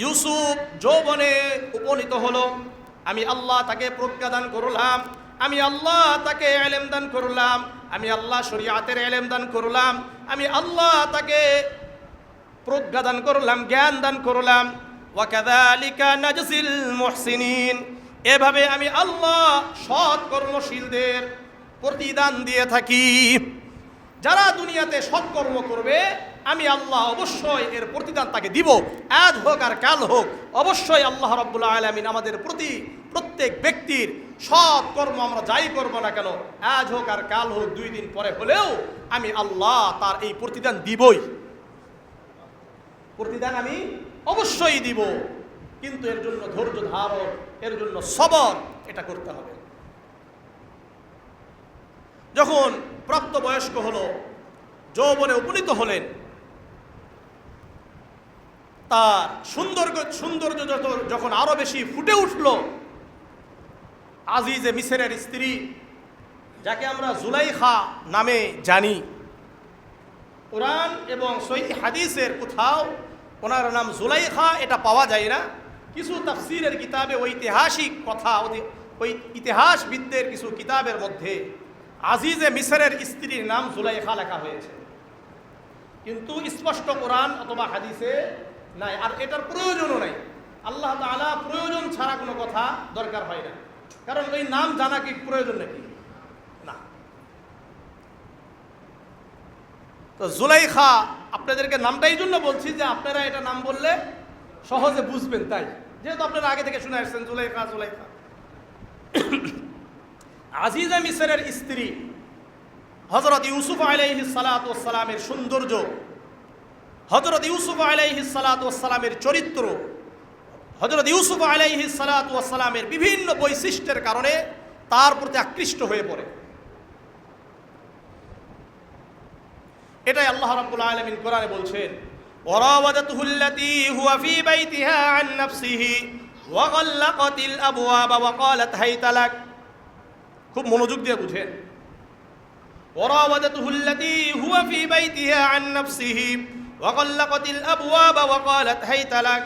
ইউসুফ যৌবনে উপনীত হলো, আমি আল্লাহ তাকে প্রজ্ঞা দান করলাম, আমি আল্লাহ তাকে ইলম দান করলাম, আমি আল্লাহ শরীয়তের ইলম দান করলাম, আমি আল্লাহ তাকে প্রজ্ঞা দান করলাম, জ্ঞান দান করলাম। ওয়া কাযালিকা নাজজিল মুহসিনিন, এভাবে আমি আল্লাহ সৎ কর্মশীলদের প্রতিদান দিয়ে থাকি। যারা দুনিয়াতে সৎকর্ম করবে আমি আল্লাহ অবশ্যই এর প্রতিদান তাকে দিব, আজ হোক আর কাল হোক। অবশ্যই আল্লাহ রাব্বুল আলামিন আমাদের প্রতি প্রত্যেক ব্যক্তির সৎ কর্ম আমরা যাই করব না কেন, আজ হোক আর কাল হোক, 2 দিন পরে হলেও আমি আল্লাহ তার এই প্রতিদান দিবই, প্রতিদান আমি অবশ্যই দিব। কিন্তু এর জন্য ধৈর্য ধারণ, এর জন্য সবর, এটা করতে হবে। যখন প্রাপ্তবয়স্ক হলো, যৌবনে উপনীত হলেন, তার সৌন্দর্য যখন আরো বেশি ফুটে উঠল, আজিজে মিসরের স্ত্রী, যাকে আমরা জুলাইখা নামে জানি, কুরআন এবং সহিহ হাদিসের কোথাও ওনার নাম জুলাইখা এটা পাওয়া যায় না। কিছু তাফসীরের কিতাবে ঐতিহাসিক কথা, ওই ইতিহাসবিদদের কিছু কিতাবের মধ্যে আজিজে মিসরের স্ত্রীর নাম জুলাইখা লেখা হয়েছে, কিন্তু স্পষ্ট কোরআন অথবা হাদিসে নাই। আর এটার প্রয়োজনও নাই, আল্লাহ তাআলা প্রয়োজন ছাড়া কোনো কথা দরকার হয় না, কারণ ওই নাম জানা কি প্রয়োজন নাকি? না। তো জুলাইখা আপনাদেরকে নামটা এই জন্য বলছি যে আপনারা এটা নাম বললে সহজে বুঝবেন, তাই যেহেতু আপনারা আগে থেকে শুনে আসছেন জুলাইখা জুলাইখা। আজিজা মিসরের স্ত্রী হযরত ইউসুফ আলাইহিস সালাতু ওয়াস সালামের সৌন্দর্য, হযরত ইউসুফ আলাইহিস সালাতু ওয়াস সালামের চরিত্র, হযরত ইউসুফ আলাইহিস সালাতু ওয়াস সালামের বিভিন্ন বৈশিষ্ট্যের কারণে তার প্রতি আকৃষ্ট হয়ে পড়ে। এটাই আল্লাহ রাব্বুল আলামিন কোরআনে বলছেন, ওয়ারাওয়াদাতুহু আল্লাতী হুয়া ফী বাইতিহা আন নাফসিহি ওয়া গাল্লাকাতিল আবওয়াবা ওয়া ক্বালাত হাইতা লাক। খুব মনোযোগ দিয়ে বুঝেন। ওয়ারাওয়াদাতুহু আল্লাতী হুয়া ফী বাইতিহা আন নাফসিহি ওয়া গাল্লাকাতিল আবওয়াবা ওয়া ক্বালাত হাইতা লাক।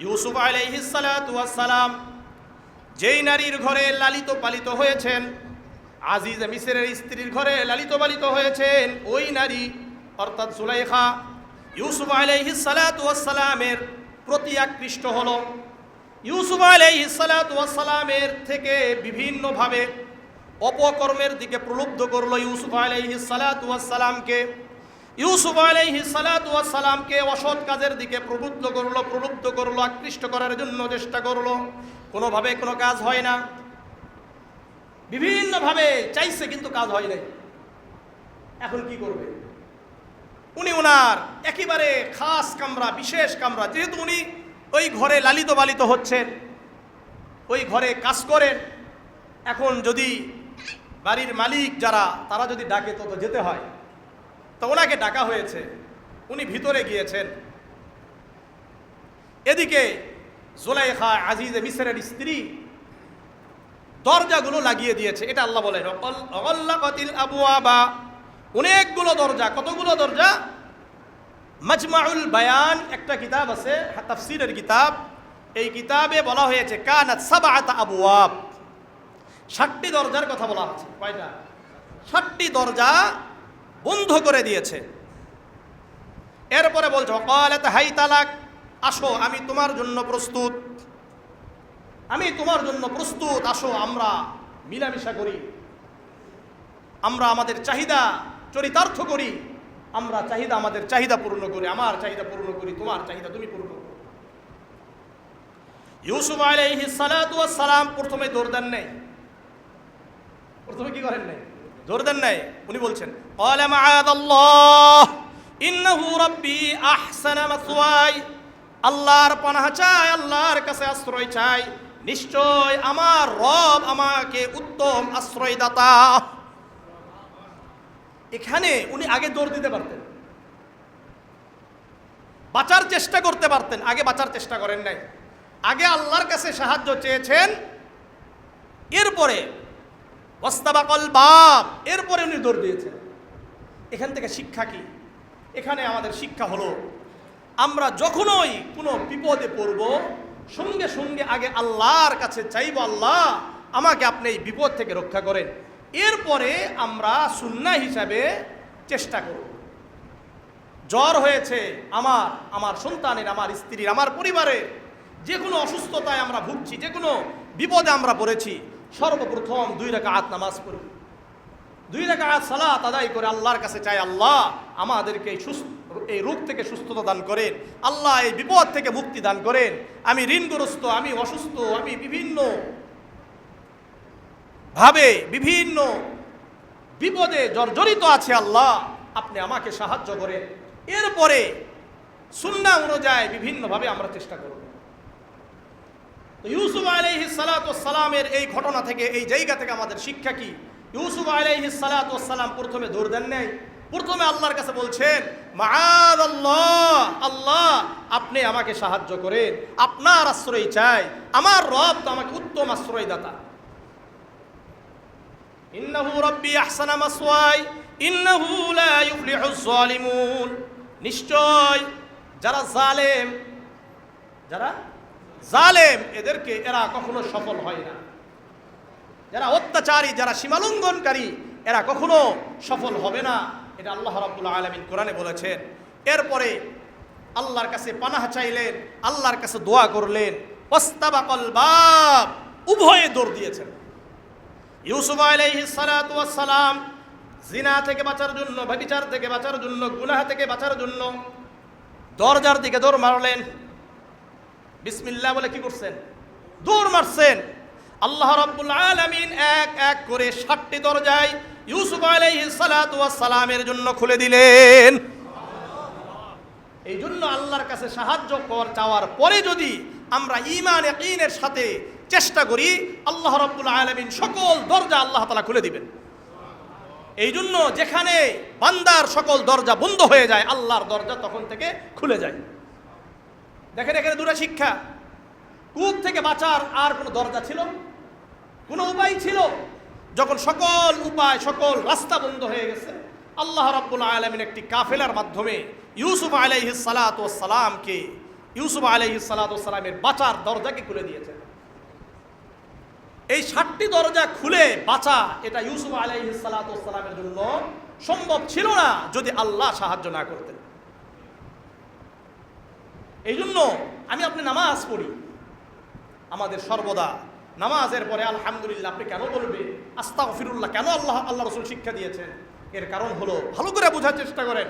ইউসুফ আলাইহিস সালাতু ওয়াস সালাম যেই নারীর ঘরে লালিত পালিত হয়েছেন, আজিজে মিসরের স্ত্রীর ঘরে লালিত পালিত হয়েছেন, ওই নারী অর্থাৎ জুলাইখা ইউসুফ আলাইহিস সালাতু ওয়াস সালামের প্রতি আকৃষ্ট হলো। ইউসুফ আলাইহিস সালাতু ওয়াস সালামের থেকে বিভিন্নভাবে অপকর্মের দিকে প্রলুব্ধ করলো ইউসুফ আলাইহিস সালাতু ওয়াস সালামকে। ইউসুফ আলাইহিস সালাতু ওয়াস সালামকে অসৎ কাজের দিকে প্রলুব্ধ করলো, আকৃষ্ট করার জন্য চেষ্টা করলো। কোনোভাবে কোনো কাজ হয় না, বিভিন্নভাবে চাইছে কিন্তু কাজ হয় নাই। এখন কি করবে? উনি ওনার একেবারে খাস কামরা, বিশেষ কামরা, যেহেতু উনি ওই ঘরে লালিত পালিত হচ্ছেন, ওই ঘরে কাজ করেন, এখন যদি বাড়ির মালিক যারা তারা যদি ডাকে তো যেতে হয়, তো ওনাকে ডাকা হয়েছে, উনি ভিতরে গিয়েছেন। এদিকে জুলাইখা আজিজে মিসরের স্ত্রী দরজাগুলো লাগিয়ে দিয়েছে। এটা আল্লাহ বলেন ওয়াগাল্লাকাতিল আবওয়াবা, অনেকগুলো দরজা। কতগুলো দরজা? মাজমাউল বায়ান একটা কিতাব আছে, তাফসীরের কিতাব, এই কিতাবে বলা হয়েছে কানাত সাবআতা আবওয়াব, 7টি দরজার কথা বলা হচ্ছে। কয়টা? 7টি দরজা বন্ধ করে দিয়েছে। এরপরে বলছে ক্বালাত হাইতা লাক, আসো আমি তোমার জন্য প্রস্তুত, আমি তোমার জন্য প্রস্তুত, আসো আমরা মিলামিশা করি, আমরা আমাদের চাহিদা চরিতার্থ করি, আমরা চাহিদা আমাদের চাহিদা পূর্ণ করি, আমার চাহিদা পূর্ণ করি, তোমার চাহিদা তুমি পূর্ণ করো। ইউসুফ আলাইহিস সালাতু ওয়াস সালাম প্রথমে দৌড় দেন নাই। প্রথমে কি করেন নাই? দৌড় দেন নাই। উনি বলছেন ক্বালা মাআযাল্লাহ ইন্নাহু রাব্বি আহসানা মাসওয়াই, আল্লাহর পানাহ চাই, আল্লাহর কাছে আশ্রয় চাই, নিশ্চয় আমার রব আমাকে উত্তম আশ্রয়দাতা। এখানে উনি আগে দৌড় দিতে পারতেন, বাঁচার চেষ্টা করতে পারতেন, আগে বাঁচার চেষ্টা করেন নাই। আগে আল্লাহর কাছে সাহায্য চেয়েছেন, এরপরে ওয়াস্তাবাকাল বাব, এরপরে উনি দৌড় দিয়েছেন। এখান থেকে শিক্ষা কি? এখানে আমাদের শিক্ষা হলো আমরা যখনই কোনো বিপদে পড়ব সঙ্গে সঙ্গে আগে আল্লাহর কাছে চাইব, আল্লাহ আমাকে আপনি এই বিপদ থেকে রক্ষা করেন। এরপরে আমরা সুন্নাহ হিসাবে চেষ্টা করব। জ্বর হয়েছে আমার সন্তানের, আমার স্ত্রীর, আমার পরিবারের, যে কোনো অসুস্থতায় আমরা ভুগছি, যে কোনো বিপদে আমরা পড়েছি, সর্বপ্রথম 2 রাকাত নামাজ পড়ি, 2 রাকাত সালাত আদায় করে আল্লাহর কাছে চাই, আল্লাহ আমাদেরকে এই রোগ থেকে সুস্থতা দান করেন, আল্লাহ এই বিপদ থেকে মুক্তি দান করেন, আমি ঋণগ্রস্ত, আমি অসুস্থ, আমি বিভিন্ন বিপদে জর্জরিত আছে, আল্লাহ আপনি আমাকে সাহায্য করেন। এরপরে সুন্নাহ অনুযায়ী বিভিন্নভাবে আমরা চেষ্টা করব। ইউসুফ আলাইহিস সালাতু ওয়াস সালামের এই ঘটনা থেকে, এই জায়গা থেকে আমাদের শিক্ষা কি? ইউসুফ আলাইহিস সালাতু ওয়াস সালাম প্রথমে দৌড় দেন নাই, প্রথমে আল্লাহর কাছে বলছেন মাআযাল্লাহ, আল্লাহ আপনি আমাকে সাহায্য করেন, আপনার আশ্রয় চাই, আমার রব তো আমাকে উত্তম আশ্রয়দাতা। ইন্নাহু রাব্বি আহসানা মাসওয়াই ইন্নাহু লা ইফলিহুজ যালিমুন, নিশ্চয় যারা জালেম এরা কখনো সফল হয় না, যারা অত্যাচারী, যারা সীমালঙ্ঘনকারী এরা কখনো সফল হবে না, এটা আল্লাহ রাব্বুল আলামিন কোরআনে বলেছেন। এরপরে আল্লাহর কাছে পানাহ চাইলেন, আল্লাহর কাছে দোয়া করলেন, ওয়াস্তাবাকাল বাব, উভয়ে দৌড় দিয়েছেন। ইউসুফ আলাইহিস সালাতু ওয়াস সালাম জিনা থেকে বাঁচার জন্য, ব্যভিচার থেকে বাঁচার জন্য, গুনাহ থেকে বাঁচার জন্য দরজার দিকে দৌড় মারলেন। বিসমিল্লাহ বলে কি করছেন? দৌড় মারছেন। আল্লাহ রাব্বুল আলামিন এক এক করে 7টি দরজায় ইউসুফ আলাইহিস সালাতু ওয়াস সালামের জন্য খুলে দিলেন। এই জন্য আল্লাহর কাছে সাহায্য চাওয়ার পরে যদি আমরা ঈমান ইয়াকিনের সাথে চেষ্টা করি, আল্লাহ রাব্বুল আলামিন সকল দরজা আল্লাহ তাআলা খুলে দিবেন। এই জন্য যেখানে বান্দার সকল দরজা বন্ধ হয়ে যায়, আল্লাহর দরজা তখন থেকে খুলে যায়। দেখেন এখানে 2টা শিক্ষা। কূপ থেকে বাঁচার আর কোনো দরজা ছিল, কোনো উপায় ছিল? যখন সকল উপায়, সকল রাস্তা বন্ধ হয়ে গেছে, আল্লাহ রাব্বুল আলামিন একটি কাফেলার মাধ্যমে ইউসুফ আলাইহিস সালাতু ওয়াস সালামকে, ইউসুফ আলাইহিস সালাতু ওয়াস সালামের বাঁচার দরজাকে খুলে দিয়েছেন। এই 7টি দরজা খুলে বাঁচা, এটা ইউসুফ আলাইহিস সালাতু ওয়াস সালামের জন্য সম্ভব ছিল না যদি আল্লাহ সাহায্য না করতেন। এই জন্য আপনি নামাজ পড়ি, আমাদের সর্বদা নামাজের পরে আলহামদুলিল্লাহ আপনি কেন বলবেন, আস্তাগফিরুল্লাহ কেন আল্লাহ রাসূল শিক্ষা দিয়েছেন? এর কারণ হলো, ভালো করে বোঝার চেষ্টা করেন,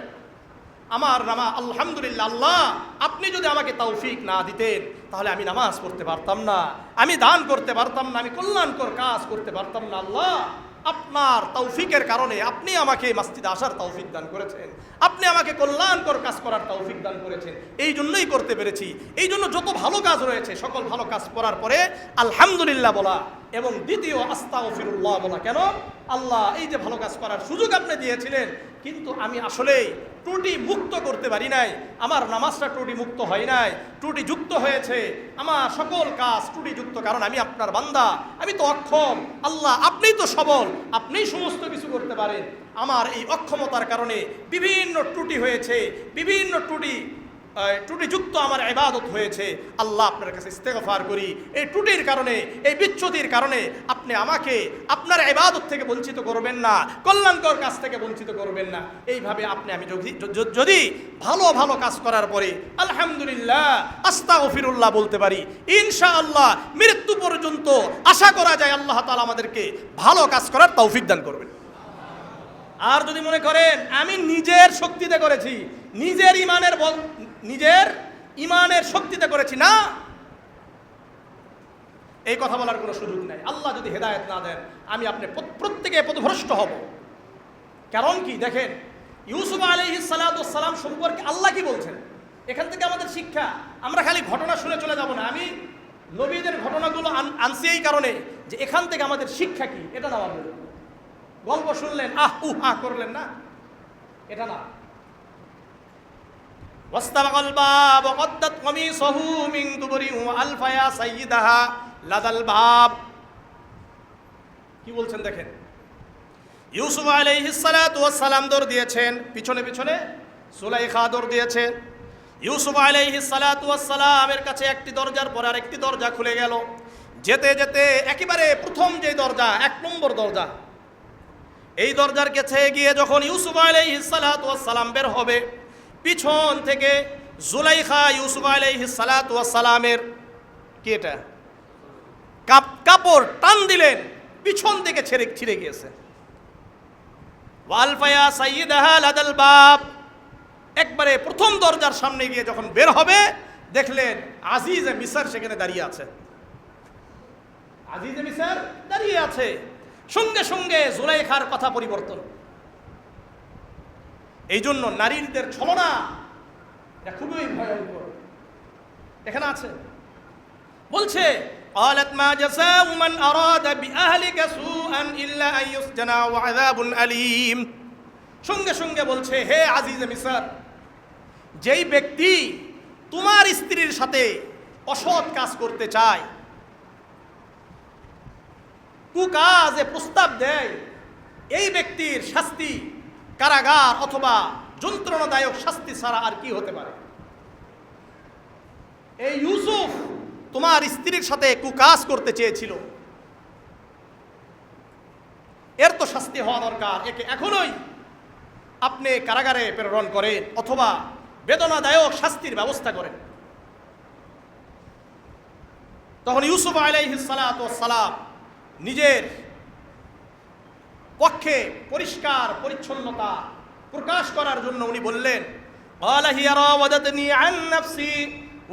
আমার আলহামদুলিল্লাহ, আল্লাহ আপনি যদি আমাকে তৌফিক না দিতেন তাহলে আমি নামাজ পড়তে পারতাম না, আমি দান করতে পারতাম না, আমি কল্যাণকর কাজ করতে পারতাম না। আল্লাহ আপনার তৌফিকের কারণে আপনি আমাকে মসজিদে আসার তৌফিক দান করেছেন, আপনি আমাকে কল্যাণকর কাজ করার তৌফিক দান করেছেন, এই জন্যই করতে পেরেছি। এই জন্য যত ভালো কাজ রয়েছে সকল ভালো কাজ করার পরে আলহামদুলিল্লাহ বলা এবং দ্বিতীয় আস্তাগফিরুল্লাহ বলা। কেন? আল্লাহ এই যে ভালো কাজ করার সুযোগ আপনি দিয়েছিলেন, কিন্তু আমি আসলেই ত্রুটি মুক্ত করতে পারি নাই, আমার নামাজটা ত্রুটি মুক্ত হয় নাই, ত্রুটি যুক্ত হয়েছে, আমার সকল কাজ ত্রুটি যুক্ত, কারণ আমি আপনার বান্দা, আমি তো অক্ষম। আল্লাহ আপনিই তো সবল, আপনিই সমস্ত কিছু করতে পারেন, আমার এই অক্ষমতার কারণে বিভিন্ন ত্রুটি হয়েছে, বিভিন্ন ত্রুটিযুক্ত আমার ইবাদত হয়েছে। আল্লাহ আপনার কাছে ইস্তেগফার করি, এই ত্রুটির কারণে, এই বিচ্যুতির কারণে আপনি আমাকে আপনার ইবাদত থেকে বঞ্চিত করবেন না, কল্যাণকর কাজ থেকে বঞ্চিত করবেন না। এইভাবে আমি যদি ভালো ভালো কাজ করার পরে আলহামদুলিল্লাহ আস্তাগফিরুল্লাহ বলতে পারি, ইনশাআল্লাহ মৃত্যু পর্যন্ত আশা করা যায় আল্লাহ তাআলা আমাদেরকে ভালো কাজ করার তৌফিক দান করবেন। আর যদি মনে করেন আমি নিজের শক্তিতে করেছি, নিজের ইমানের শক্তিতে করেছি, না, এই কথা বলার কোনো সুযোগ নাই। আল্লাহ যদি হেদায়েত না দেন আমি আপনি প্রত্যেকে পথভ্রষ্ট হব। কারণ কি? দেখেন ইউসুফ আলাইহিস সালাতু ওয়াস সালাম সম্পর্কে আল্লাহ কি বলছেন, এখান থেকে আমাদের শিক্ষা। আমরা খালি ঘটনা শুনে চলে যাব না, আমি নবীদের ঘটনাগুলো আনছি এই কারণে যে এখান থেকে আমাদের শিক্ষা কি এটা নেওয়ার জন্য। গল্প শুনলেন করলেন না, এটা না। ওয়াস্তাবাকাল বাব ওয়াকদ্দাত কমিসহু মিন দুবরিন ওয়া আলফায়া সাইয়্যিদাহা লাদাল বাব। কি বলছেন দেখেন, ইউসুফ আলাইহিস সালাতু ওয়াস সালাম দৌড় দিয়েছেন, পিছনে পিছনে সুলাইখা দৌড় দিয়েছেন। ইউসুফ আলাইহিস সালাতু ওয়াস সালামের কাছে একটি দরজার পর আরেকটি দরজা খুলে গেল। যেতে যেতে একেবারে প্রথম যে দরজা, 1 নম্বর দরজা, এই দরজার কাছে গিয়ে যখন ইউসুফ আলাইহিস সালাতু ওয়াস সালাম বের হবে, পিছন থেকে জুলাইখা ইউসুফ আলাইহিস সালাতু ওয়াস সালামের কি এটা কাপড় টান দিলেন, পিছন থেকে ছিঁড়ে গিয়েছে। ওয়ালফায়া সাইয়্যিদাহা লাদাল বাব, একবারে প্রথম দরজার সামনে গিয়ে যখন বের হবে দেখলেন আজিজে মিসর সেখানে দাঁড়িয়ে আছে। আজিজে মিসর দাঁড়িয়ে আছে। সঙ্গে সঙ্গে জুলাইখার কথা পরিবর্তন। এই জন্য নারীদের ছলনা এটা খুবই ভয়ঙ্কর। এখানে আছে, বলছে قالت ما جزاء من أراد بأهلك سوءا إلا أن يسجن وعذاب أليم। সঙ্গে সঙ্গে বলছে, হে আজিজে মিসর, যেই ব্যক্তি তোমার স্ত্রীর সাথে অসৎ কাজ করতে চায়, কুকাজে প্রস্তাব দেয়, এই ব্যক্তির শাস্তি কারাগার অথবা যন্ত্রণাদায়ক শাস্তি ছাড়া আর কি হতে পারে। এই ইউসুফ তোমার স্ত্রীর সাথে কুকাজ করতে চেয়েছিল, এর তো শাস্তি হওয়া দরকার। একে এখনই আপনি কারাগারে প্রেরণ করেন অথবা বেদনাদায়ক শাস্তির ব্যবস্থা করেন। তখন ইউসুফ আলাইহিস সালাতু ওয়াস সালাম নিজের পক্ষে পরিষ্কার পরিচ্ছন্নতা প্রকাশ করার জন্য উনি বললেন, قال هي راودتني عن نفسي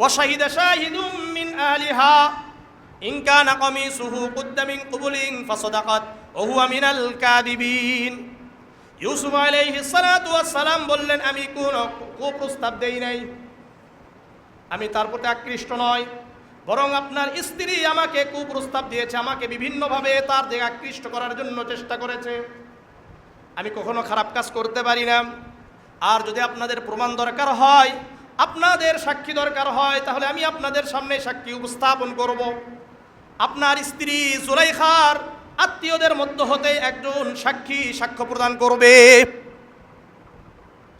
وشهد شاهد من أهلها إن كان قميصه قد من قبل فصدقت وهو من الكاذبين। ইউসুফ আলাইহিস সালাতু ওয়াস সালাম বললেন, আমি কোনো প্রস্তাব দেই নাই, আমি তার প্রতি আকৃষ্ট নয়, বরং আপনার স্ত্রী আমাকে কুপ্রস্তাব দিয়েছে, আমাকে বিভিন্নভাবে তার দিকে আকৃষ্ট করার জন্য চেষ্টা করেছে। আমি কখনো খারাপ কাজ করতে পারি না। আর যদি আপনাদের প্রমাণ দরকার হয়, আপনাদের সাক্ষী দরকার হয়, তাহলে আমি আপনাদের সামনে সাক্ষী উপস্থাপন করব। আপনার স্ত্রী জুলাইখার আত্মীয়দের মধ্যে হতে একজন সাক্ষী সাক্ষ্য প্রদান করবে,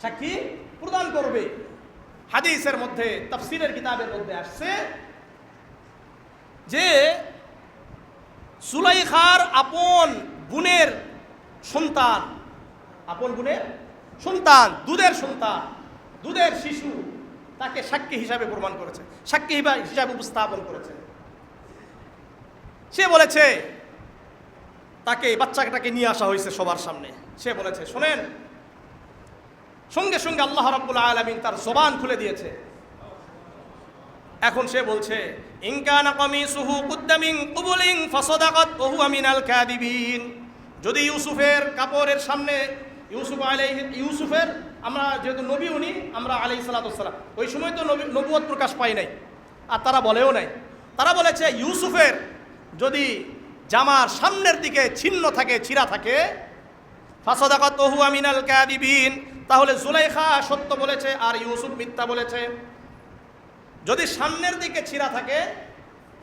সাক্ষী প্রদান করবে। হাদিসের মধ্যে, তাফসীরের কিতাবের মধ্যে আসছে যে জুলাইখার আপন বোনের সন্তান, আপন বোনের সন্তান, দুধের সন্তান, দুধের শিশু, তাকে সাক্ষী হিসাবে প্রমাণ করেছে, সাক্ষী হিসাবে উপস্থাপন করেছে। সে বলেছে, তাকে বাচ্চাটাকে নিয়ে আসা হয়েছে সবার সামনে। সে বলেছে, শোনেন, সঙ্গে সঙ্গে আল্লাহ রাব্বুল আলামিন তার জবান খুলে দিয়েছে। এখন সে বলছে, ইন কানা কামিসুহু কুদ্দা মিন কুবুলিন ফাসাদাকাত ওয়া হুয়া মিনাল কাযিবিন। যদি ইউসুফের কাপড়ের সামনে ইউসুফের, আমরা যেহেতু নবী উনি, আমরা আলাইহিস সালাতু ওয়াস সালাম, ওই সময় তো নবুয়ত প্রকাশ পাই নাই, আর তারা বলেও নাই। তারা বলেছে ইউসুফের যদি জামার সামনের দিকে ছিন্ন থাকে, ছিঁড়া থাকে, ফাসাদাকাত ওয়া হুয়া মিনাল কাযিবিন, তাহলে জুলাইখা সত্য বলেছে আর ইউসুফ মিথ্যা বলেছে। যদি সামনের দিকে ছিঁড়া থাকে,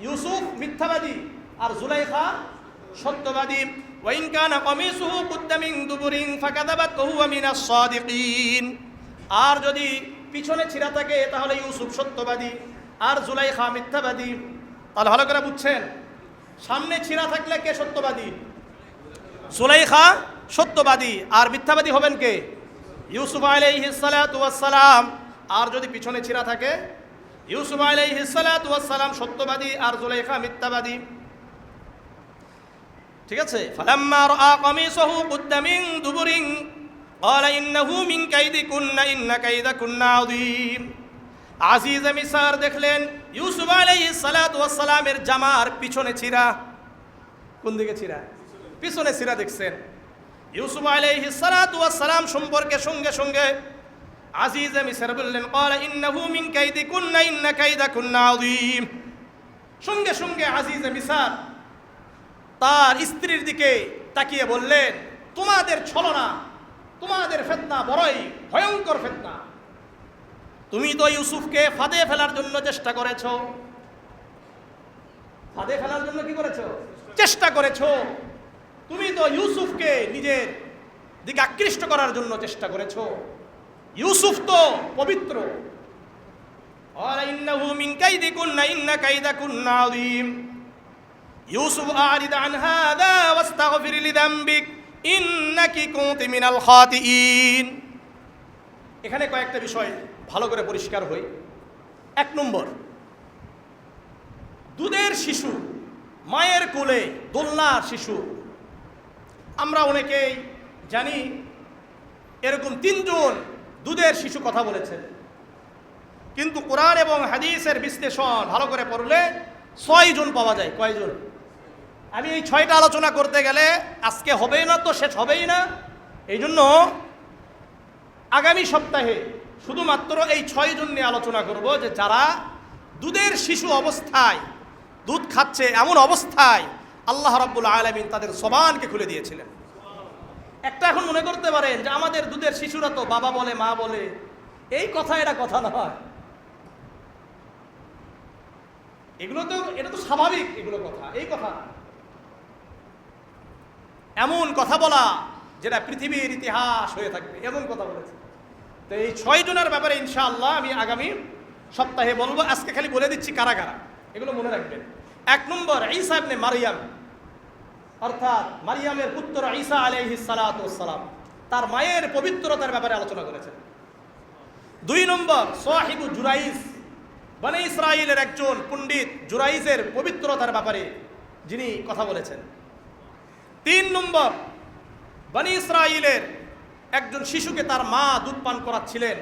ইউসুফ মিথ্যাবাদী আর জুলাইখা সত্যবাদী। ওয়া ইন কানা কামিসুহু কুদ্দা মিন দুবুরিন ফাকাযাবাত ওয়া হুয়া মিনাস সাদিকিন। আর যদি পিছনে ছিঁড়া থাকে তাহলে ইউসুফ সত্যবাদী আর জুলাইখা মিথ্যাবাদী। তাহলে ভালো করে বুঝছেন, সামনে ছিঁড়া থাকলে কে সত্যবাদী? জুলাইখা সত্যবাদী, আর মিথ্যাবাদী হবেন কে? ইউসুফ আলাইহিস সালাতু ওয়াস সালাম। আর যদি পিছনে ছিঁড়া থাকে, ইউসুফ আলাইহিস সালাতু ওয়াস সালাম সত্যবাদী আর জুলাইখা মিথ্যাবাদী। ঠিক আছে। ফালাম্মা রাআ কামিসাহু কুদ্দা মিন দুবুরিন ক্বালা ইন্নাহু মিন কাইদিকুন্না ইন্না কাইদাকুন্না আযীম। আজিজে মিসর দেখলেন ইউসুফ আলাইহিস সালাতু ওয়াস সালামের জামার পিছনে ছিঁড়া। কোন দিকে ছিঁড়া? পিছনে ছিঁড়া দেখছেন। ইউসুফ আলাইহিস সালাতু ওয়াস সালাম সম্পর্কে সঙ্গে সঙ্গে আজিজে মিসর বললেন, ক্বালা ইন্নাহু মিন কাইদিকুন্না ইন্না কাইদাকুন্না আযীম। সঙ্গে সঙ্গে আজিজে মিসর তার স্ত্রীর দিকে তাকিয়ে বললেন, তোমাদের ছলনা, তোমাদের ফিতনা বড়ই ভয়ঙ্কর ফিতনা। তুমি তো ইউসুফকে ফাঁদে ফেলার জন্য চেষ্টা করেছো। ফাঁদে ফেলার জন্য কি করেছো? চেষ্টা করেছো। তুমি তো ইউসুফকে নিজের দিকে আকৃষ্ট করার জন্য চেষ্টা করেছো। ইউসুফ তো পবিত্র, قال إنه من كيدكن إن كيدكن عظيم يوسف أعرض عن هذا واستغفر لذنبك إنك كنت من الخاطئين এখানে কয়েকটা বিষয় ভালো করে পরিষ্কার হই। এক নম্বর, দুধের শিশু, মায়ের কোলে দোলনার শিশু, আমরা অনেকেই জানি এরকম 3 জন দুধের শিশু কথা বলেছেন, কিন্তু কোরআন এবং হাদিসের বিশ্লেষণ ভালো করে পড়লে 6 জন পাওয়া যায়। কয়জন? আমি এই 6টা আলোচনা করতে গেলে আজকে হবেই না, তো শেষ হবেই না। এই জন্য আগামী সপ্তাহে শুধুমাত্র এই 6 জন নিয়ে আলোচনা করব, যে যারা দুধের শিশু অবস্থায়, দুধ খাচ্ছে এমন অবস্থায় আল্লাহ রাব্বুল আলামিন তাদের জবানকে খুলে দিয়েছিলেন। একটা এখন মনে করতে পারেন যে আমাদের দুধের শিশুরা তো বাবা বলে, মা বলে, এই কথা, এটা কথা নয়, এটা তো স্বাভাবিক, এগুলো কথা, এই কথা এমন কথা বলা যেটা পৃথিবীর ইতিহাস হয়ে থাকবে, এমন কথা বলেছে। তো এই 6 জনের ব্যাপারে ইনশাআল্লাহ আমি আগামী সপ্তাহে বলবো। আজকে খালি বলে দিচ্ছি কারা কারা, এগুলো মনে রাখবেন। 1 নম্বর, ঈসা ইবনে মারইয়াম, অর্থাৎ মারইয়ামের পুত্র ঈসা আলাইহিস সালাতু ওয়াস সালাম, তার মায়ের পবিত্রতার ব্যাপারে আলোচনা করেছেন। 2 নম্বর, সাহিবু জুরাইজ, বনি ইসরাইলের একজন পণ্ডিত জুরাইজের পবিত্রতার ব্যাপারে যিনি কথা বলেছেন। 3 নম্বর, বনি ইসরাইলের একজন শিশুকে তার মা দুধ পান করাচ্ছিলেন,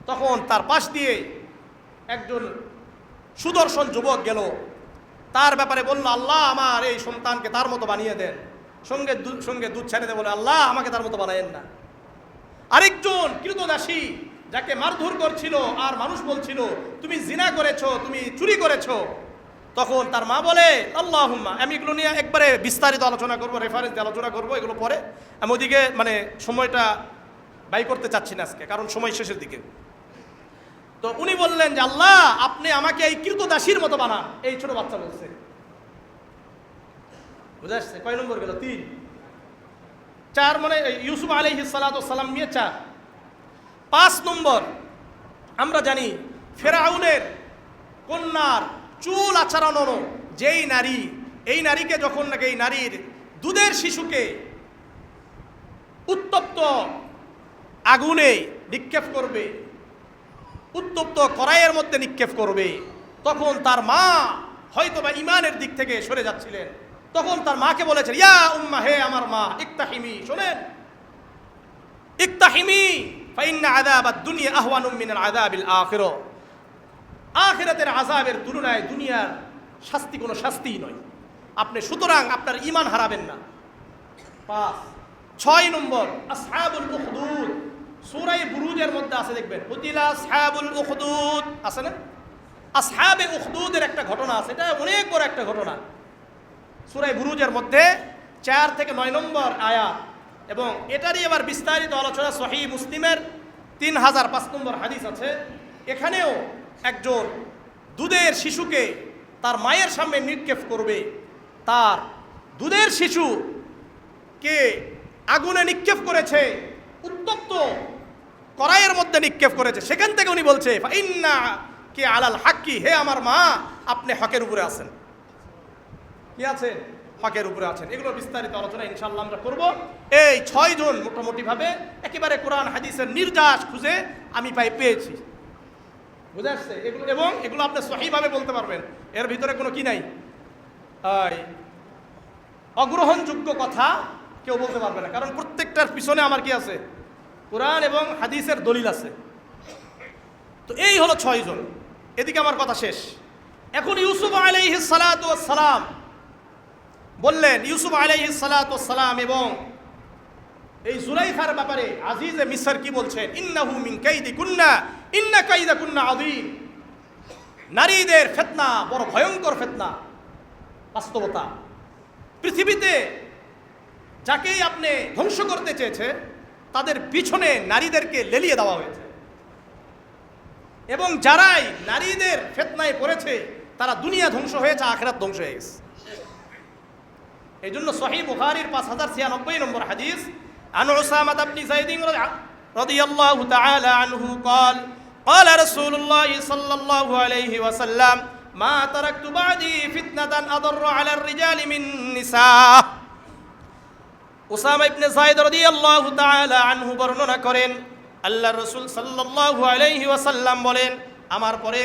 তখন তার পাশ দিয়ে একজন সুদর্শন যুবক গেল, তার ব্যাপারে বলল, আল্লাহ আমার এই সন্তানকে তার মতো বানিয়ে দেন। সঙ্গে দুধ ছেড়ে দেয়, বলে আল্লাহ আমাকে তার মতো বানায়েন না। আরেকজন কৃতদাসী যাকে মারধর করছিল আর মানুষ বলছিল তুমি জিনা করেছো, তুমি চুরি করেছো, তখন তার মা বলে আল্লাহুম্মা, আমি এগুলো নিয়ে একবারে বিস্তারিত আলোচনা করবো, রেফারেন্স দিয়ে আলোচনা করবো, এগুলো পরে আমি ওদিকে সময়টা ব্যয় করতে চাচ্ছি না আজকে, কারণ সময় শেষের দিকে। তো উনি বললেন যে আল্লাহ আপনি আমাকে এই কৃতদাসীর মতো বানান। এই ছোট বাচ্চা বলছে, বুঝা আসছে? কয় নম্বর গেল? 3। 4 ইউসুফ আলাইহিস সালাতু ওয়াস সালাম নিয়ে 4। 5 নম্বর, আমরা জানি ফেরাউনের কন্যার চুল আছাড়ানো যেই নারী, এই নারীকে যখন নাকি এই নারীর দুধের শিশুকে উত্তপ্ত আগুনে নিক্ষেপ করবে, উত্তপ্ত কড়াইয়ের মধ্যে নিক্ষেপ করবে, তখন তার মা হয়তো বা ইমানের দিক থেকে সরে যাচ্ছিলেন, তখন তার মাকে বলেছেন, ইয়া উম্মা, হে আমার মা, ইকতাহিমি, শোনেন, ইকতাহিমি ফাইন্না আযাবাদ দুনিয়া আহওয়ানু মিনাল আযাবিল আখিরা, আখিরাতের আযাবের তুলনায় দুনিয়ার শাস্তি কোনো শাস্তিই নয়, আপনি সুতরাং আপনার ঈমান হারাবেন না। 5। 6 নম্বর, আসহাবুল উখদুদ, সূরা বুরুজের মধ্যে আছে, দেখবেন, কুতিলা আসহাবুল উখদুদ, আছে না? আসহাবে উখদুদের একটা ঘটনা আছে, এটা অনেক বড় একটা ঘটনা। সূরা বুরুজের মধ্যে 4 থেকে 9 নম্বর আয়াত, এবং এটারই আবার বিস্তারিত আলোচনা সহিহ মুসলিমের 3005 নম্বর হাদিস আছে। এখানেও একজন দুধের শিশুকে তার মায়ের সামনে নিক্ষেপ করবে, তার দুধের শিশুকে আগুনে নিক্ষেপ করেছে, উত্তপ্ত কড়াইয়ের মধ্যে নিক্ষেপ করেছে। সেখান থেকে উনি বলছে ফাইন্না কি আলাল হাক্কি, হে আমার মা, আপনি হকের উপরে আছেন। কি আছেন? হকের উপরে আছেন। এগুলো বিস্তারিত আলোচনা ইনশাআল্লাহ আমরা করব। এই 6 জন মোটামুটিভাবে একেবারে কোরআন হাদিসের নির্যাস খুঁজে আমি পেয়েছি, বুঝে আসছে? এগুলো আপনি সহিভাবে বলতে পারবেন, এর ভিতরে কোনো কি নাই, অগ্রহণযোগ্য কথা কেউ বলতে পারবে না, কারণ প্রত্যেকটার পিছনে আমার কি আছে? কোরআন এবং হাদিসের দলিল আছে। তো এই হলো 6 জন। এদিকে আমার কথা শেষ। এখন ইউসুফ আলাইহিস সালাতু ওয়াস সালাম বললেন, ইউসুফ আলাইহিস সালাতু ওয়াস সালাম এবং এই জুলাইখার ব্যাপারে আজিজে মিসর কি বলছেন? ইন্নাহু মিন কাইদিকুন্না ইন্না কাইদাকুন্না আযীম। নারীদের ফিতনা বড় ভয়ঙ্কর ফিতনা। বাস্তবতা, পৃথিবীতে যাকেই আপনি ধ্বংস করতে চেয়েছে তাদের পিছনে নারীদেরকে লেলিয়ে দেওয়া হয়েছে, এবং যারাই নারীদের ফিতনায় পড়েছে তারা দুনিয়া ধ্বংস হয়েছে, আখিরাত ধ্বংস হয়ে গেছে। এই জন্য সহিহ বুখারীর 5096 নম্বর হাদিস, আন উসামা ইবনে যায়েদ রাদিয়াল্লাহু তাআলা আনহু قال قال رسول الله صلى الله عليه وسلم ما تركت بعدي فتنة أضر على الرجال من النساء উসামা ইবনে যায়েদ রাদিয়াল্লাহু তাআলা আনহু বর্ণনা করেন আল্লাহর রাসূল সাল্লাল্লাহু আলাইহি ওয়াসাল্লাম বলেন আমার পরে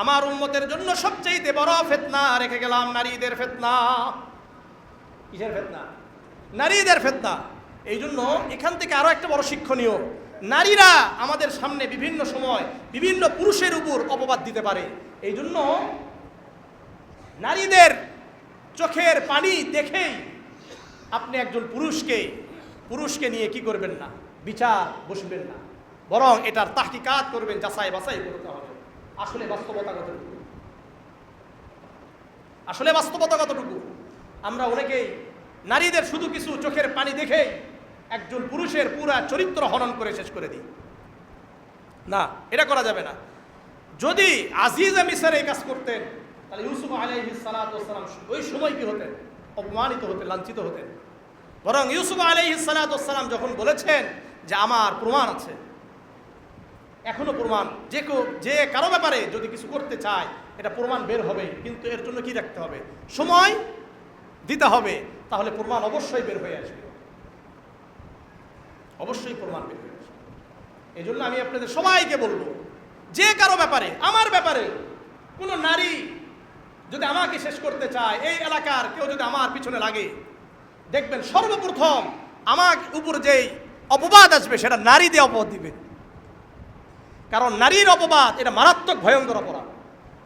আমার উম্মতের জন্য সবচেয়ে বড় ফিতনা রেখে গেলাম নারীদের ফিতনা। কিসের ফিতনা? নারীদের ফিতনা। এই জন্য এখান থেকে আরো একটা বড় শিক্ষণীয়, নারীরা আমাদের সামনে বিভিন্ন সময় বিভিন্ন পুরুষের উপর অপবাদ দিতে পারে। এই জন্য নারীদের চোখের পানি দেখেই আপনি একজন পুরুষকে নিয়ে কি করবেন না, বিচার বসবেন না, বরং এটার তাহকিকাত করবেন, যাচাই বাছাই করতে হবে আসলে বাস্তবতা কতটুকু। আমরা অনেকেই নারীদের শুধু কিছু চোখের পানি দেখে একজন পুরুষের পুরা চরিত্র হনন করে শেষ করে দিই। না, এটা করা যাবে না। যদি আজিজে মিসর এই কাজ করতেন তাহলে ইউসুফ আলাইহিস সালাতু ওয়াস সালাম ওই সময় কি হতেন? অপমানিত হতেন, লাঞ্ছিত হতেন। বরং ইউসুফ আলাইহিস সালাতু ওয়াস সালাম যখন বলেছেন যে আমার প্রমাণ আছে, এখনো প্রমাণ, যে কারো ব্যাপারে যদি কিছু করতে চায় এটা প্রমাণ বের হবে, কিন্তু এর জন্য কি রাখতে হবে? সময় দিতে হবে, তাহলে প্রমাণ অবশ্যই বের হয়ে আসবে, অবশ্যই প্রমাণ বের হয়ে আসবে। এই জন্য আমি আপনাদের সবাইকে বলবো, যে কারো ব্যাপারে, আমার ব্যাপারে কোনো নারী যদি আমাকে শেষ করতে চায়, এই এলাকার কেউ যদি আমার পিছনে লাগে, দেখবেন সর্বপ্রথম আমার উপর যেই অপবাদ আসবে সেটা নারী দিয়ে অপবাদ দিবে। কারণ নারীর অপবাদ এটা মারাত্মক ভয়ঙ্কর অপরাধ।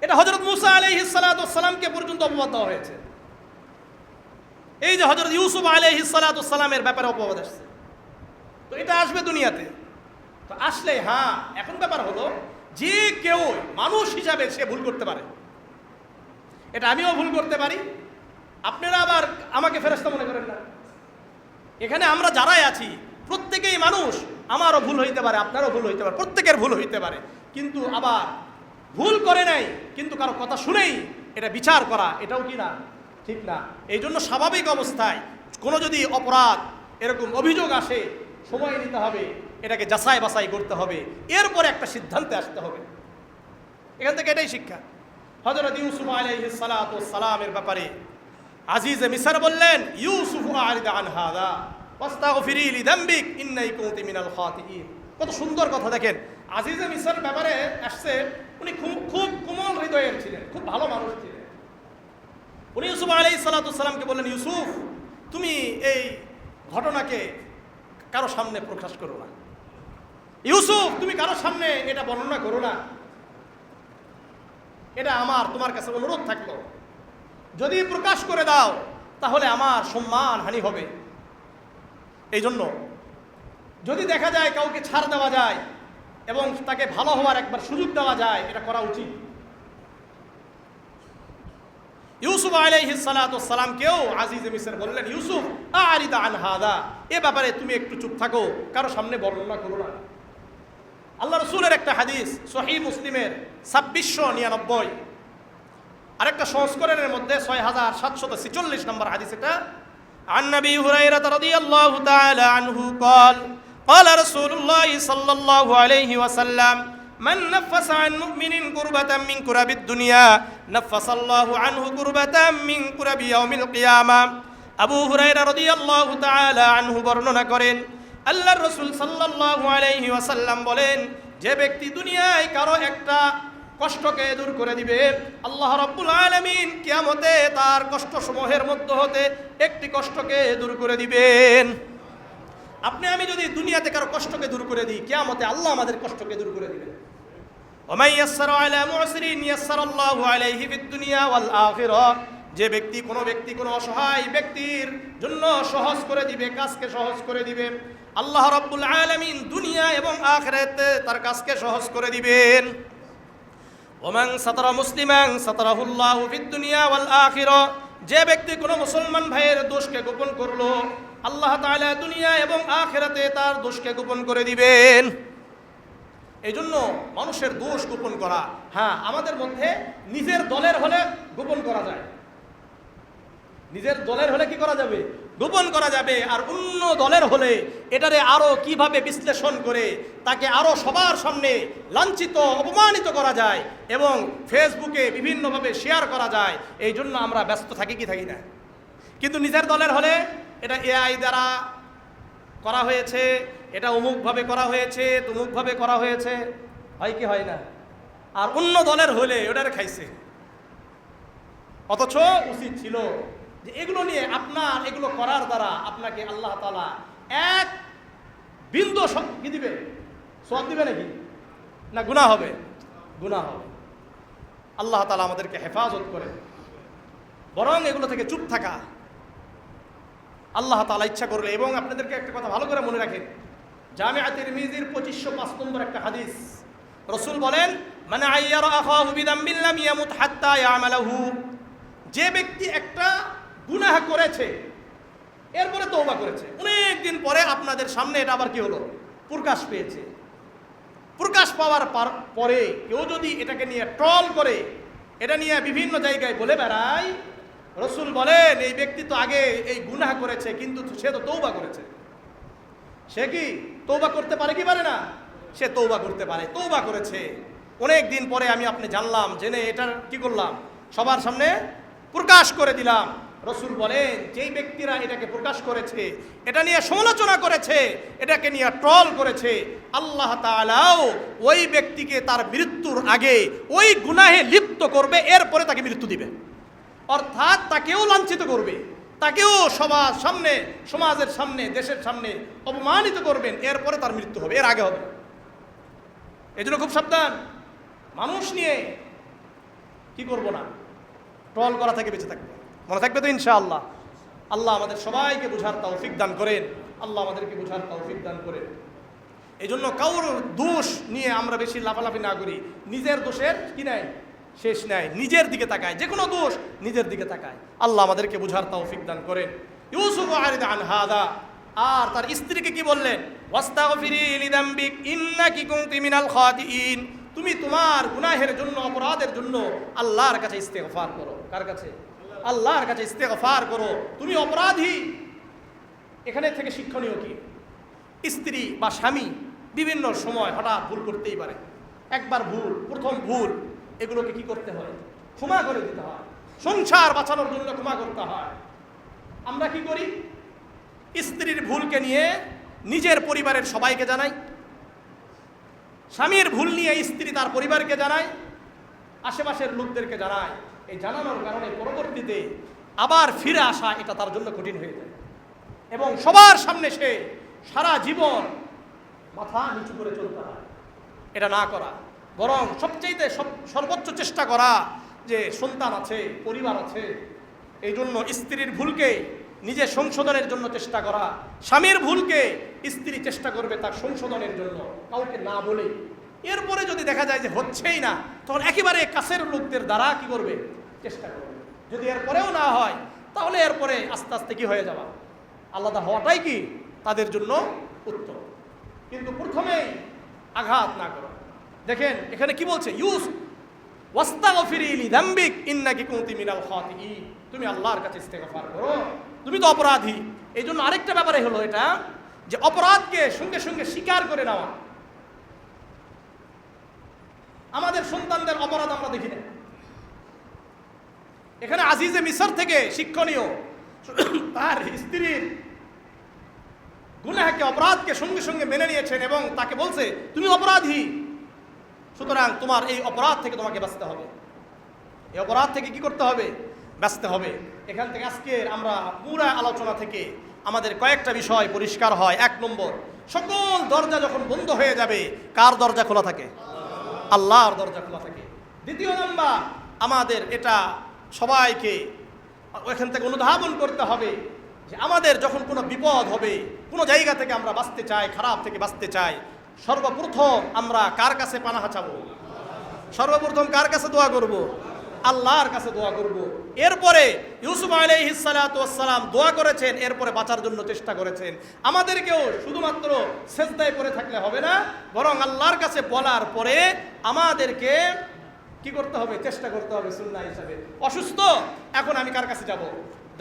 এটা হযরত মূসা আলাইহিস সালাতু ওয়াস সালামকে পর্যন্ত অপবাদ দেওয়া হয়েছে। এই যে হযরত ইউসুফ আলাইহিস সালাতু ওয়াস সালামের ব্যাপারে অপবাদ আসছে, তো এটা আসবে দুনিয়াতে। তো আসলে হ্যাঁ, এখন ব্যাপার হলো যে কেউ মানুষ হিসাবে সে ভুল করতে পারে, এটা আমিও ভুল করতে পারি, আপনারা আবার আমাকে ফেরেশতা মনে করেন না। এখানে আমরা যারাই আছি প্রত্যেকেই মানুষ, আমারও ভুল হইতে পারে, আপনারও ভুল হইতে পারে, প্রত্যেকের ভুল হইতে পারে। কিন্তু আবার ভুল করে নাই কিন্তু কারো কথা শুনেই এটা বিচার করা, এটাও কি না, ঠিক না। এই জন্য স্বাভাবিক অবস্থায় কোনো যদি অপরাধ এরকম অভিযোগ আসে, সময় নিতে হবে, এটাকে যাচাই বাছাই করতে হবে, এরপরে একটা সিদ্ধান্তে আসতে হবে। এখান থেকে এটাই শিক্ষা। হযরত ইউসুফ আলাইহিস সালাতু ওয়াস সালামের ব্যাপারে আজিজে মিসর বললেন, ইউসুফ আরিদ আন হাদা ওয়াস্তাগফিরি লিযামবিক ইন্নাকা কুনতি মিনাল খাতিঈন। কত সুন্দর কথা দেখেন। আজিজে মিসর ব্যাপারে আসছে, উনি খুব কোমল হৃদয়ের ছিলেন, খুব ভালো মানুষ ছিলেন। উনি ইউসুফ আলাইহিস সালাতু ওয়াস সালামকে বললেন, ইউসুফ তুমি এই ঘটনাকে কারো সামনে প্রকাশ করো না, ইউসুফ তুমি কারো সামনে এটা বর্ণনা করো না, এটা আমার তোমার কাছে অনুরোধ থাকলো, যদি প্রকাশ করে দাও তাহলে আমার সম্মান হানি হবে। এই জন্য যদি দেখা যায় কাউকে ছাড় দেওয়া যায় এবং তাকে ভালো হওয়ার একবার সুযোগ দেওয়া যায়, এটা করা উচিত। ইউসুফ আলাইহিস সালাতু ওয়াস সালামকেও আজিজে মিসর বললেন, ইউসুফ আরিদ আন হাদা, এ ব্যাপারে তুমি একটু চুপ থাকো, কারো সামনে বর্ণনা করো না। আল্লাহ রাসূলের একটা হাদিস সহিহ মুসলিমের 2699, আরেকটা সংস্করণের মধ্যে 6746 নম্বর হাদিস। এটা عن نبي هريرة رضي الله تعالى عنه قال قال رسول الله صلى الله عليه وسلم من نفس عن مؤمن كربة من كرب الدنيا نفس الله عنه كربة من كرب يوم القيامة। আবু হুরায়রা রাদিয়াল্লাহু তাআলা আনহু বর্ণনা করেন, আল্লাহর রাসূল সাল্লাল্লাহু আলাইহি ওয়াসাল্লাম বলেন, যে ব্যক্তি দুনিয়ায় কারো একটা কষ্টকে দূর করে দিবে, আল্লাহ রাব্বুল আলামিন কিয়ামতে তার কষ্টসমূহের মধ্য হতে একটি কষ্টকে দূর করে দিবেন। আপনি আমি যদি দুনিয়াতে কারো কষ্টকে দূর করে দিই, কিয়ামতে আল্লাহ আমাদের কষ্টকে দূর করে দিবেন। ওয়া ইয়াসসারা আলা মুসরিন ইয়াসসারাল্লাহু আলাইহি ফিদ দুনিয়া ওয়াল আখিরা। যে ব্যক্তি কোনো অসহায় ব্যক্তির জন্য সহজ করে দিবে, কাজকে সহজ করে দিবে, আল্লাহ রাব্বুল আলামিন দুনিয়া এবং আখিরাতে তার কাজকে সহজ করে দিবেন। ওমান সাতারা মুসলিমান সাতারাহুল্লাহু ফিদ দুনিয়া ওয়াল আখিরা। যে ব্যক্তি কোনো মুসলমান ভাইয়ের দোষকে গোপন করলো, আল্লাহ তাআলা দুনিয়া এবং আখিরাতে তার দোষকে গোপন করে দিবেন। এই জন্য মানুষের দোষ গোপন করা, হ্যাঁ আমাদের মধ্যে নিজের দলের হলে গোপন করা যায়, নিজের দলের হলে কি করা যাবে, গোপন করা যাবে। আর অন্য দলের হলে এটারে আরো কিভাবে বিশ্লেষণ করে তাকে আরো সবার সামনে লাঞ্ছিত অপমানিত করা যায় এবং ফেসবুকে বিভিন্নভাবে শেয়ার করা যায়, এই জন্য আমরা ব্যস্ত থাকি কি থাকি না। কিন্তু নিজের দলের হলে এটা এআই দ্বারা করা হয়েছে, এটা অমুকভাবে করা হয়েছে, তমুকভাবে করা হয়েছে, হয় কি হয় না। আর অন্য দলের হলে ওটারে খাইছে। অথচ উচিত ছিল যে এগুলো নিয়ে আপনার এগুলো করার দ্বারা আপনাকে আল্লাহ তাআলা এক বিন্দু কি দিবে, সওয়াব দিবে নাকি না গুনাহ হবে? গুনাহ হবে। আল্লাহ তাআলা আমাদেরকে হেফাজত করে, বরং এগুলো থেকে চুপ থাকা আল্লাহ তাআলা ইচ্ছা করলে। এবং আপনাদেরকে একটা কথা ভালো করে মনে রাখেন, জামিআ তিরমিজির 2505 নম্বর একটা হাদিস, রাসূল বলেন, মান আইয়ারা আখাহু বিদামবিন লাম ইয়ামুত হাত্তা ইয়ামালাহু, যে ব্যক্তি একটা গুনাহ করেছে এরপরে তওবা করেছে, অনেক দিন পরে আপনাদের সামনে এটা আবার কি হলো, প্রকাশ পেয়েছে। প্রকাশ পাওয়ার পরে কেউ যদি এটাকে নিয়ে ট্রল করে, এটা নিয়ে বিভিন্ন জায়গায় বলে বেড়ায়, রাসূল বলেন এই ব্যক্তি তো আগে এই গুনাহ করেছে কিন্তু সে তো তওবা করেছে। সে কি তওবা করতে পারে কি পারে না? সে তওবা করতে পারে, তওবা করেছে। অনেক দিন পরে আমি আপনি জানলাম, জেনে এটার কি করলাম, সবার সামনে প্রকাশ করে দিলাম। রাসূল বলেন যেই ব্যক্তিরা এটাকে প্রকাশ করেছে, এটা নিয়ে সমালোচনা করেছে, এটাকে নিয়ে ট্রল করেছে, আল্লাহ তাআলাও ওই ব্যক্তিকে তার মৃত্যুর আগে ওই গুনাহে লিপ্ত করবে, এরপরে তাকে মৃত্যু দিবে। অর্থাৎ তাকেও লাঞ্ছিত করবে, তাকেও সবার সামনে, সমাজের সামনে, দেশের সামনে অপমানিত করবেন, এরপরে তার মৃত্যু হবে, এর আগে হবে। এই জন্য খুব সাবধান, মানুষ নিয়ে কি করব না, ট্রল করা থেকে বেঁচে থাকবে। মনে থাকবে তো ইনশাআল্লাহ। আল্লাহ আমাদের সবাইকে বুঝার তৌফিক দান করেন, আল্লাহ আমাদেরকে বুঝার তৌফিক দান করেন। এই জন্য কারোর দোষ নিয়ে আমরা বেশি লাফালাফি না করি, নিজের দোষের কি নাই, শেষ নাই, নিজের দিকে তাকায়, যে কোনো দোষ নিজের দিকে তাকায়। আল্লাহ আমাদেরকে বুঝার তৌফিক দান করেন। ইউসুফ আরিদ আন হাদা, আর তার স্ত্রীকে কি বললেন, ওয়াস্তাগফিরি লিযামবিক ইন্নাকি কুনতি মিনাল খাতিইন, তুমি তোমার গুনাহের জন্য, অপরাধের জন্য আল্লাহর কাছে ইস্তেগফার করো। কার কাছে? আল্লাহর কাছে ইস্তেগফার করো, তুমি অপরাধী। এখানে থেকে শিক্ষণীয় কি, স্ত্রী বা স্বামী বিভিন্ন সময় হঠাৎ ভুল করতেই পারে। একবার ভুল, প্রথম ভুল, এগুলোকে কি করতে হয়, ক্ষমা করে দিতে হয়। সংসার বাঁচানোর জন্য ক্ষমা করতে হয়। আমরা কি করি, স্ত্রীর ভুলকে নিয়ে নিজের পরিবারের সবাইকে জানাই, স্বামীর ভুল নিয়ে স্ত্রী তার পরিবারকে জানায়, আশেপাশের লোকদেরকে জানায়। এই জানানোর কারণে পরবর্তীতে আবার ফিরে আসা এটা তার জন্য কঠিন হয়ে যায়, এবং সবার সামনে সে সারা জীবন মাথা নিচু করে চলতে হয়। এটা না করা, বরং সবচেয়ে সর্বোচ্চ চেষ্টা করা যে সন্তান আছে, পরিবার আছে, এই জন্য স্ত্রীর ভুলকে নিজে সংশোধনের জন্য চেষ্টা করা, স্বামীর ভুলকে স্ত্রী চেষ্টা করবে তার সংশোধনের জন্য, কাউকে না বলে। এরপরে যদি দেখা যায় যে হচ্ছেই না, তখন একেবারে কাছের লোকদের দ্বারা কি করবে, চেষ্টা করবে। যদি এরপরেও না হয়, তাহলে এরপরে আস্তে আস্তে কি হয়ে যাওয়া, আলাদা হওয়াটাই কি তাদের জন্য উত্তম। কিন্তু প্রথমেই আঘাত না করো। দেখেন এখানে কি বলছে, ওয়াস্তাগফিরি লিযামবিক ইন্নাকি কুনতি মিনাল খাতিইন, তুমি আল্লাহর কাছে ইস্তেগফার করো, তুমি তো অপরাধী। এই জন্য আরেকটা ব্যাপারে হলো এটা, যে অপরাধকে সঙ্গে সঙ্গে স্বীকার করে নেওয়া। আমাদের সন্তানদের অপরাধ আমরা দেখি না। এখানে আজিজে মিসর থেকে শিক্ষণীয়, তার স্ত্রীর গুনাহকে, অপরাধকে সঙ্গে সঙ্গে মেনে নিয়েছেন এবং তাকে বলছে তুমি অপরাধী, সুতরাং তোমার এই অপরাধ থেকে তোমাকে বাঁচতে হবে। এই অপরাধ থেকে কি করতে হবে, বাঁচতে হবে। এখান থেকে আজকের আমরা পুরা আলোচনা থেকে আমাদের কয়েকটা বিষয় পরিষ্কার হয়। 1 নম্বর, সকল দরজা যখন বন্ধ হয়ে যাবে, কার দরজা খোলা থাকে? আল্লাহর দরজা খোলা থাকে। 2 নম্বর, আমাদের এটা সবাইকে ওইখান থেকে অনুধাবন করতে হবে যে আমাদের যখন কোনো বিপদ হবে, কোনো জায়গা থেকে আমরা বাঁচতে চাই, খারাপ থেকে বাঁচতে চাই, সর্বপ্রথম আমরা কার কাছে পানাহা চাবো? সর্বপ্রথম কার কাছে দোয়া করব? আল্লাহর কাছে দোয়া করব। এরপরে ইউসুফ আলাইহিস সালাতু ওয়াস সালাম দোয়া করেছেন, এরপরে বাঁচার জন্য চেষ্টা করেছেন। আমাদেরকেও শুধুমাত্র সিজদায় পড়ে থাকলে হবে না, বরং আল্লাহর কাছে বলার পরে আমাদেরকে কি করতে হবে? চেষ্টা করতে হবে সুন্নাহ হিসাবে। অসুস্থ, এখন আমি কার কাছে যাব?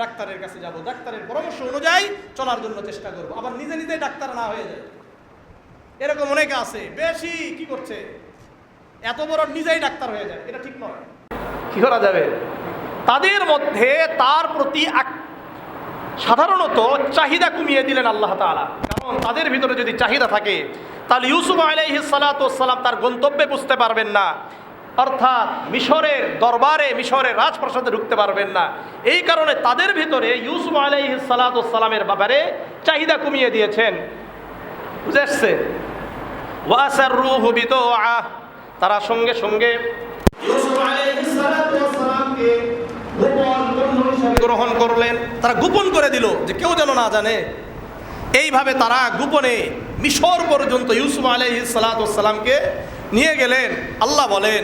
ডাক্তারের কাছে যাব, ডাক্তারের পরামর্শ অনুযায়ী চলার জন্য চেষ্টা করব। আবার নিজে নিজে ডাক্তার না হয়ে যায়, এরকম অনেকে আছে বেশি কি করছে, এত বড় নিজেই ডাক্তার হয়ে যায়, এটা ঠিক নয়। কি করা যাবে? তাদের মধ্যে তার প্রতি সাধারণত চাহিদা কমিয়ে দিলেন আল্লাহ তাআলা। কারণ তাদের ভিতরে যদি চাহিদা থাকে তাহলে ইউসুফ আলাইহিস সালাতু ওয়াস সালাম তার গন্তব্যে পৌঁছতে পারবেন না, অর্থাৎ মিশরের দরবারে, মিশরের রাজপ্রাসাদে ঢুকতে পারবেন না। এই কারণে তাদের ভিতরে ইউসুফ আলাইহিস সালাতু ওয়াস সালামের ব্যাপারে চাহিদা কমিয়ে দিয়েছেন। বুঝে আসছে? ওয়াসাররুহু বিদুআ, তারা সঙ্গে সঙ্গে ইউসুফ আলাইহিস সালাতু ওয়াস সালামকে গোপন পণ্য হিসেবে গ্রহণ করলেন। তারা গোপন করে দিল যে কেউ যেন না জানে। এইভাবে তারা গোপনে মিশর পর্যন্ত ইউসুফ আলাইহিস সালাতু ওয়াস সালামকে নিয়ে গেলেন। আল্লাহ বলেন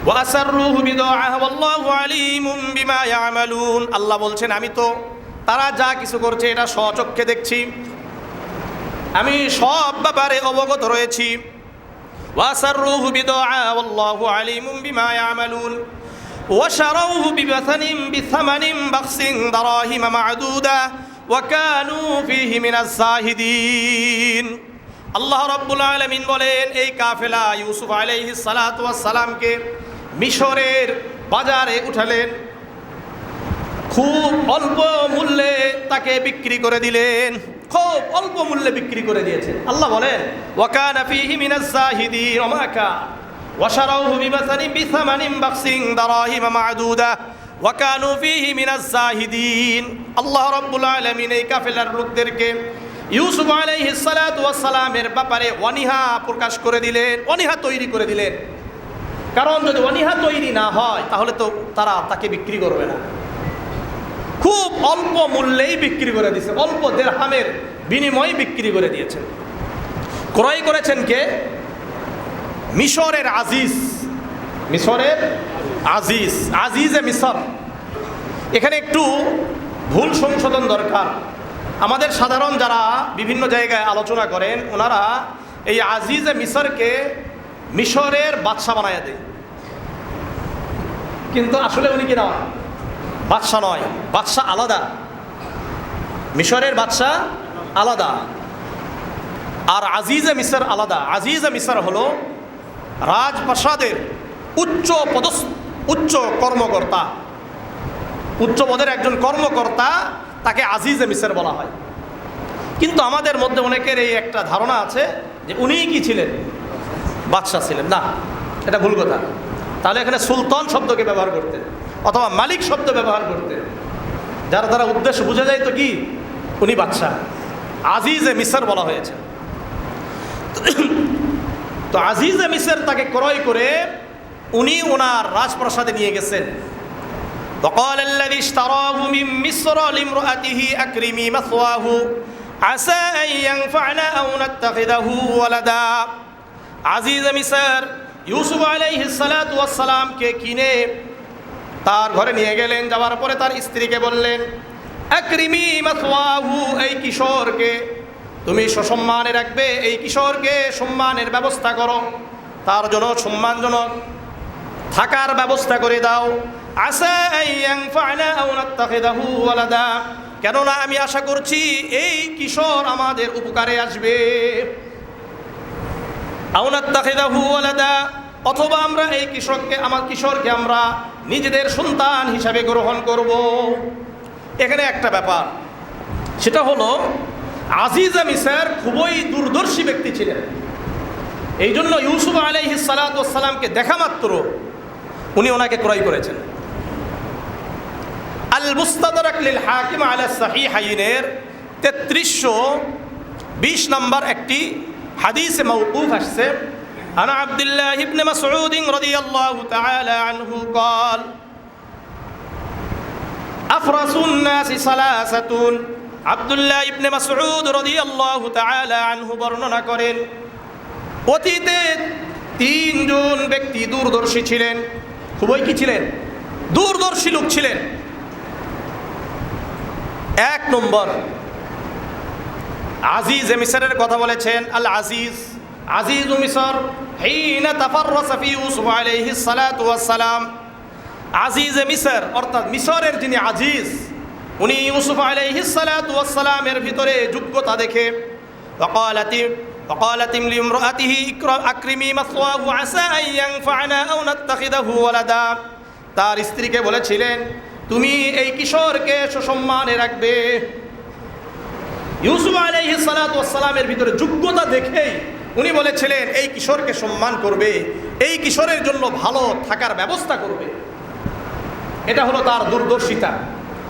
ওয়াসাররুহু বিদুআ ওয়াল্লাহু আলীমুম বিমা ইয়ামালুন। আল্লাহ বলছেন আমি তো তারা যা কিছু করছে এটা স্বচক্ষে দেখছি, আমি সব ব্যাপারে অবগত রয়েছি। ওয়াসাররুহু বিদুআ ওয়াল্লাহু আলীমুম বিমা ইয়ামালুন ওয়াশারাউহু বিথামানিন বাখসিন দারাহিমা মা'দুদা ওয়া কানু ফীহি মিনাজ যাহিদিন। আল্লাহ রাব্বুল আলামিন বলেন এই কাফেলা ইউসুফ আলাইহিস সালাতু ওয়াস সালামকে মিশরের বাজারে উঠালেন, খুব অল্প মূল্যে তাকে বিক্রি করে দিলেন, খুব অল্প মূল্যে বিক্রি করে দিয়েছেন। আল্লাহ বলেন ওয়া কানা ফীহি মিনাজ যাহিদিন ওয়া মা কানা ওয়াশারাউহু বিথামানিন বাখসিন দারাহিমা মা'দুদা ওয়া কানু ফীহি মিনাজ যাহিদিন। আল্লাহ রাব্বুল আলামিন এই কাফেলার লোকদেরকে ইউসুফ আলাইহিস সালাতু ওয়াস সালামের ব্যাপারে অনীহা প্রকাশ করে দিলেন, অনীহা তৈরি করে দিলেন। কারণ যদি অনীহা তৈরি না হয় তাহলে তো তারা তাকে বিক্রি করবে না। খুব অল্প মূল্যেই বিক্রি করে দিয়েছে, অল্প দিরহামের বিনিময়ে বিক্রি করে দিয়েছেন। ক্রয় করেছেন কে? মিশরের আজিজ, মিশরের আজিজ, আজিজে মিশর। এখানে একটু ভুল সংশোধন দরকার। আমাদের সাধারণ যারা বিভিন্ন জায়গায় আলোচনা করেন ওনারা এই আজিজে মিশরকে মিশরের বাদশাহ বানায় দেয়, কিন্তু আসলে উনি কি নয়, বাদশাহ নয়, বাদশাহ আলাদা, মিশরের বাদশাহ আলাদা আর আজিজে মিশর আলাদা। আজিজে মিশর হলো রাজপ্রাসাদের উচ্চ কর্মকর্তা, উচ্চ পদের একজন কর্মকর্তা, তাকে আজিজে মিশর বলা হয়। কিন্তু আমাদের মধ্যে অনেকের এই একটা ধারণা আছে যে উনিই কি ছিলেন, বাদশাহ ছিলেন। না, এটা ভুল কথা। তাহলে এখানে সুলতান শব্দকে ব্যবহার করতেন অথবা মালিক শব্দ ব্যবহার করতেন, যার দ্বারা উদ্দেশ্য বোঝা যায় তো কি উনি বাদশাহ। আজিজে মিশর বলা হয়েছে। তো আজিজে মিশর তাকে ক্রয় করে উনি ওনার রাজপ্রাসাদে নিয়ে গেছেন। وقال الذي اشتراه من مصر لامرأته أكرمي مثواه عسى أن ينفعنا أو نتخذه ولدا। আজিজ মিশর ইউসুফ আলাইহিস সালাতু ওয়াস সালামকে কিনে তার ঘরে নিয়ে গেলেন। যাওয়ার পরে তার স্ত্রীকে বললেন আকরিমি মাথওয়াহু, এই কিশোরকে তুমি সসম্মানে রাখবে, এই কিশোরকে সম্মানের ব্যবস্থা করো, তার জন্য সম্মানজনক থাকার ব্যবস্থা করে দাও। আসা আইয়ানফা'না আও নাত্তাখিযাহু ওয়ালাদা, কেননা আমি আশা করছি এই কিশোর আমাদের উপকারে আসবে। আও নাত্তাখিযাহু ওয়ালাদা, অথবা আমরা এই কিশোরকে আমরা নিজেদের সন্তান হিসাবে গ্রহণ করব। এখানে একটা ব্যাপার, সেটা হলো আজিজে মিশর খুবই দূরদর্শী ব্যক্তি ছিলেন। এই জন্য ইউসুফ আলাইহিস সালাতু ওয়াস সালামকে দেখা মাত্র উনি ওনাকে ক্রয় করেছেন। আল মুস্তাদরাক লিল হাকিম আলা সাহিহাইনের 3320 নম্বর একটি হাদিসে মাওকুফ আসছে। আন আব্দুল্লাহ ইবনে মাসউদ রাদিয়াল্লাহু তাআলা আনহু قال আফরাসুন নাসি সালাসাতুন। আব্দুল্লাহ ইবনে মাসউদ রাদিয়াল্লাহু তাআলা আনহু বর্ণনা করেন অতীতে তিনজন ব্যক্তি দূরদর্শী ছিলেন, খুবই কি ছিলেন, দূরদর্শী লোক ছিলেন। এক নম্বর আজিজ মিশরের কথা বলেছেন। আল আজিজ আজিজু মিসর হিনা তাফাররাসা ফি ইউসুফ আলাইহিস সালাতু ওয়াস সালাম। আজিজে মিসর অর্থাৎ মিসরের যিনি আজিজ, উনি ইউসুফ আলাইহিস সালাতু ওয়াস সালামের ভিতরে যোগ্যতা দেখে وقالت لامرأته أكرمي مثواه عسى أن ينفعنا أو نتخذه ولدا। তার স্ত্রীকে বলেছিলেন, তুমি এই কিশোরকে সুসম্মানে রাখবে। ইউসুফ আলাইহিস সালাতু ওয়াস সালামের ভিতরে যোগ্যতা দেখেই উনি বলেছিলেন এই কিশোরকে সম্মান করবে, এই কিশোরের জন্য ভালো থাকার ব্যবস্থা করবে। এটা হলো তার দূরদর্শিতা।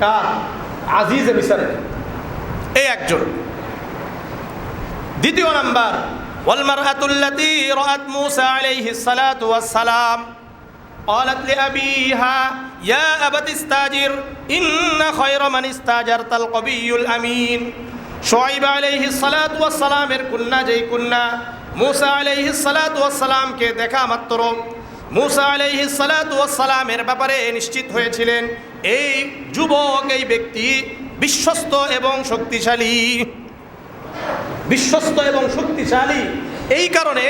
কার? আজিজে মিসরের। এই একজন। দ্বিতীয় নাম্বার, ওয়াল মারআতুল্লাতী রাআত মূসা আলাইহিস সালাতু ওয়াস সালাম قالت لأبيها يا أبت استاجر إن خير من استاجرت القوي الأمين। শুআইব আলাইহিস সালাতু ওয়াস সালামের কন্যা, যেই কন্যা মূসা আলাইহিস সালাতু ওয়াস সালামকে দেখা মাত্র মূসা আলাইহিস সালাতু ওয়াস সালামের ব্যাপারে নিশ্চিত হয়েছিলেন এই যুবক, এই ব্যক্তি বিশ্বস্ত এবং শক্তিশালী। বিশ্বস্ত এবং শক্তিশালী। এই কারণে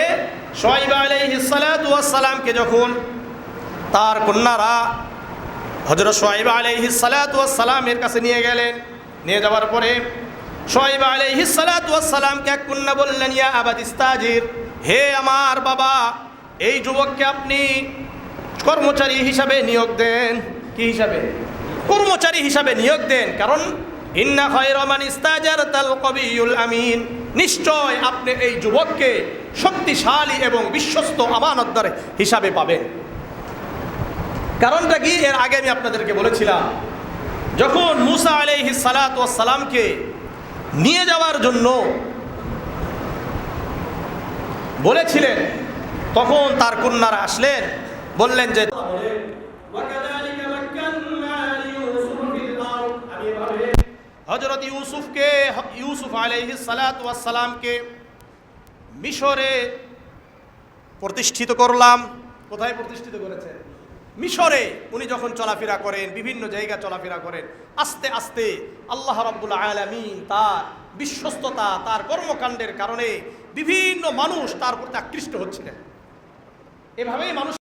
শুআইব আলাইহিস সালাতু ওয়াস সালামকে যখন তার কন্যারা হযরত শুআইব আলাইহিস সালাতু ওয়াস সালামের কাছে নিয়ে গেলেন, নিয়ে যাওয়ার পরে শুআইব আলাইহিস সালাতু ওয়াস সালামকে এক কন্যা বললেন, ইয়া আবাত ইস্তাজির, হে আমার বাবা, এই যুবককে আপনি কর্মচারী হিসাবে নিয়োগ দেন। কি হিসাবে? কর্মচারী হিসাবে নিয়োগ দেন। কারণ ইন্না খায়রা মান ইস্তাজারতাল কবিয়ুল আমিন, নিশ্চয় আপনি এই যুবককে শক্তিশালী এবং বিশ্বস্ত আমানতদার হিসাবে পাবেন। কারণটা কি? এর আগে আমি আপনাদেরকে বলেছিলাম, যখন মূসা আলাইহিস সালাতু ওয়াস সালামকে নিয়ে যাওয়ার জন্য বলেছিলেন, তখন তার কন্যারা আসলেন, বললেন যে হযরত ইউসুফ আলাইহিস সালাতু ওয়াস সালামকে মিশরে প্রতিষ্ঠিত করলাম। কোথায় প্রতিষ্ঠিত করেছেন? মিশরে। উনি যখন চলাফেরা করেন, বিভিন্ন জায়গা চলাফেরা করেন, আস্তে আস্তে আল্লাহ রাব্বুল আলামিন তার বিশ্বস্ততা, তার কর্মকাণ্ডের কারণে বিভিন্ন মানুষ তার প্রতি আকৃষ্ট হচ্ছিলেন। এভাবেই মানুষ